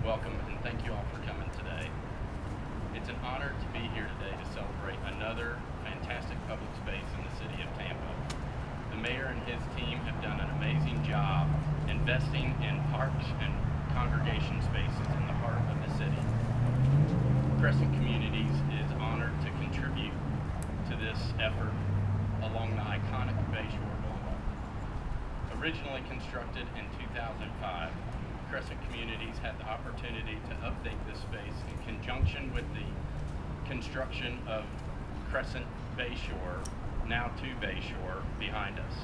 welcome, and thank you all for coming today. It's an honor to be here today to celebrate another fantastic public space in the city of Tampa. The mayor and his team have done an amazing job investing in parks and congregation spaces in the heart of the city. Crescent Communities is honored to contribute to this effort along the iconic Bayshore Boulevard. Originally constructed in 2005, Crescent Communities had the opportunity to update this space in conjunction with the construction of Crescent Bayshore, now to Bayshore, behind us.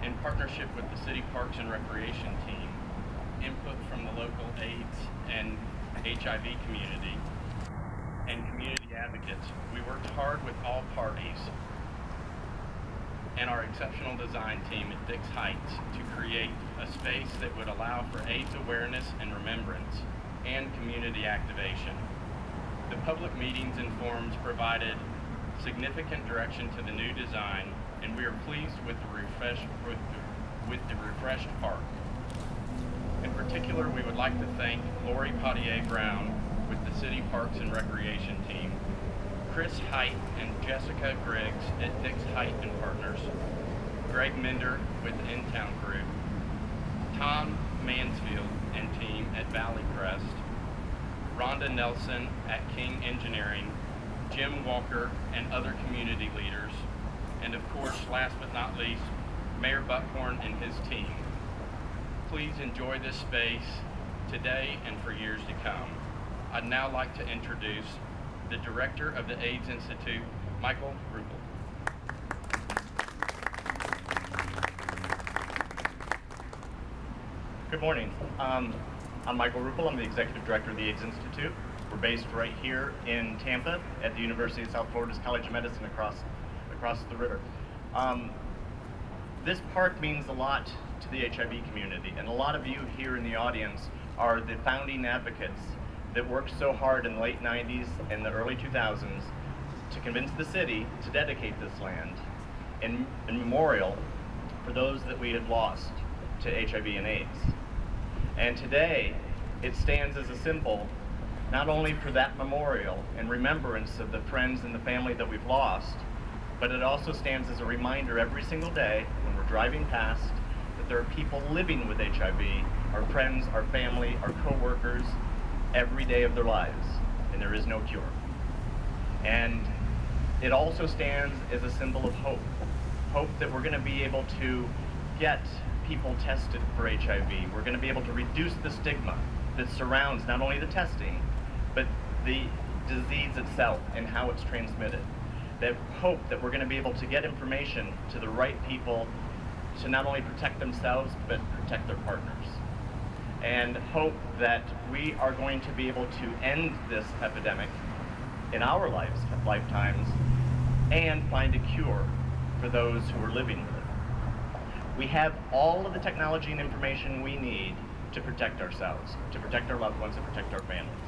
In partnership with the City Parks and Recreation team, input from the local AIDS and HIV community, and community advocates, we worked hard with all parties and our exceptional design team at Dix Heights to create a space that would allow for AIDS awareness and remembrance and community activation. The public meetings and forums provided significant direction to the new design, and we are pleased with the refreshed park. In particular, we would like to thank Lori Potier Brown with the City Parks and Recreation team, Chris Height and Jessica Griggs at Dix Height and Partners, Greg Minder with the In-Town Group, Tom Mansfield and team at Valley Crest, Rhonda Nelson at King Engineering, Jim Walker and other community leaders, and of course, last but not least, Mayor Buckhorn and his team. Please enjoy this space today and for years to come. I'd now like to introduce the director of the AIDS Institute, Michael Ruppel. Good morning. I'm Michael Ruppel. I'm the executive director of the AIDS Institute. We're based right here in Tampa at the University of South Florida's College of Medicine across the river. This park means a lot to the HIV community, and a lot of you here in the audience are the founding advocates that worked so hard in the late 90s and the early 2000s to convince the city to dedicate this land in memorial for those that we had lost to HIV and AIDS. And today, it stands as a symbol not only for that memorial and remembrance of the friends and the family that we've lost, but it also stands as a reminder every single day when we're driving past that there are people living with HIV, our friends, our family, our co-workers, every day of their lives, and there is no cure. And it also stands as a symbol of hope. Hope that we're gonna be able to get people tested for HIV. We're gonna be able to reduce the stigma that surrounds not only the testing, but the disease itself and how it's transmitted. That hope that we're gonna be able to get information to the right people to not only protect themselves, but protect their partners. And hope that we are going to be able to end this epidemic in our lifetimes and find a cure for those who are living with it. We have all of the technology and information we need to protect ourselves, to protect our loved ones, and protect our families.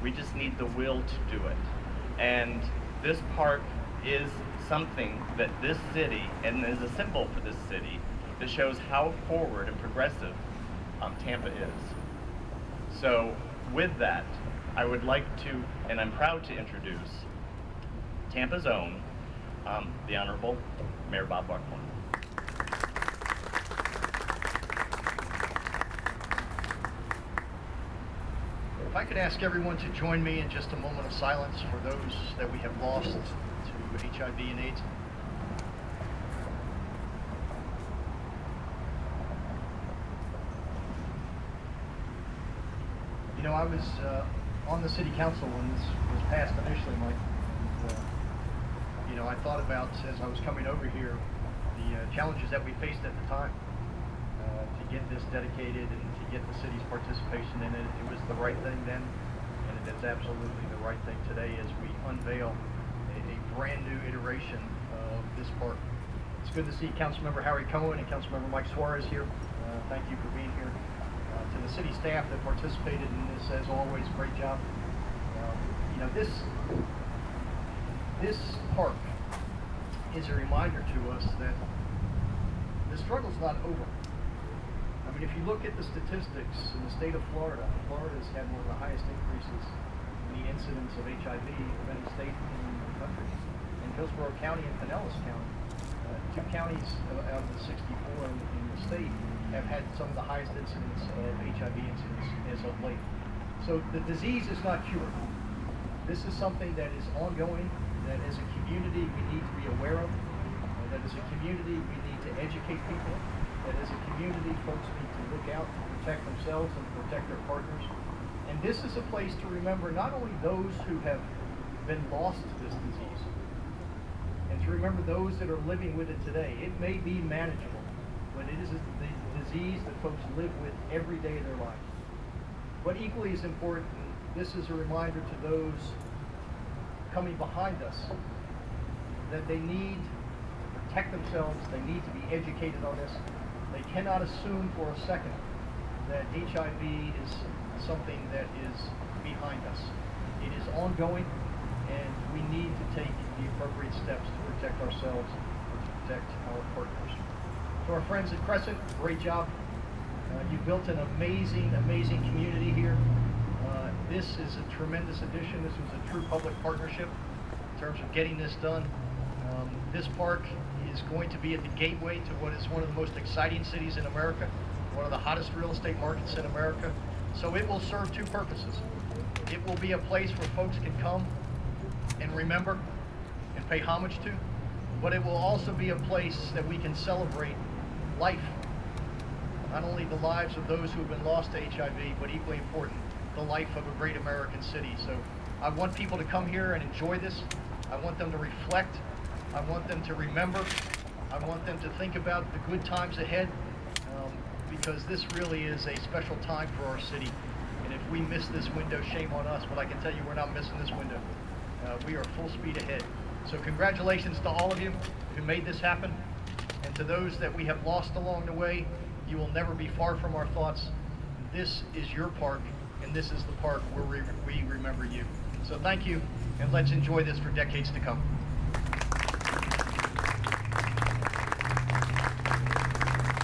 We just need the will to do it. And this park is something that this city, and is a symbol for this city, that shows how forward and progressive Tampa is. So with that, I would like to, and I'm proud to introduce Tampa's own, the Honorable Mayor Bob Buckhorn. If I could ask everyone to join me in just a moment of silence for those that we have lost to HIV and AIDS. You know, I was on the city council when this was passed initially, Mike. And, you know, I thought about, as I was coming over here, the challenges that we faced at the time to get this dedicated and to get the city's participation in it. It was the right thing then, and it is absolutely the right thing today as we unveil a brand new iteration of this park. It's good to see Councilmember Harry Cohen and Councilmember Mike Suarez here. Thank you for being here. To the city staff that participated in this, as always, great job. You know, this park is a reminder to us that the struggle's not over. I mean, if you look at the statistics in the state of Florida, Florida's had one of the highest increases in the incidence of HIV of any state in the country. And Hillsborough County and Pinellas County, two counties out of the 64 in the state, have had some of the highest incidence of HIV incidents as of late. So the disease is not cured. This is something that is ongoing, that as a community we need to be aware of, that as a community we need to educate people, that as a community folks need to look out to protect themselves and protect their partners. And this is a place to remember not only those who have been lost to this disease, and to remember those that are living with it today. It may be manageable, but it is a disease that folks live with every day of their lives. But equally as important, this is a reminder to those coming behind us that they need to protect themselves, they need to be educated on this. They cannot assume for a second that HIV is something that is behind us. It is ongoing, and we need to take the appropriate steps to protect ourselves and to protect our partners. To our friends at Crescent, great job. You built an amazing, amazing community here. This is a tremendous addition. This was a true public partnership in terms of getting this done. This park is going to be at the gateway to what is one of the most exciting cities in America, one of the hottest real estate markets in America. So it will serve two purposes. It will be a place where folks can come and remember and pay homage to, but it will also be a place that we can celebrate life. Not only the lives of those who have been lost to HIV, but equally important, the life of a great American city. So I want people to come here and enjoy this. I want them to reflect. I want them to remember. I want them to think about the good times ahead, because this really is a special time for our city. And if we miss this window, shame on us, but I can tell you we're not missing this window. We are full speed ahead. So congratulations to all of you who made this happen. And to those that we have lost along the way, you will never be far from our thoughts. This is your park, and this is the park where we remember you. So thank you, and let's enjoy this for decades to come.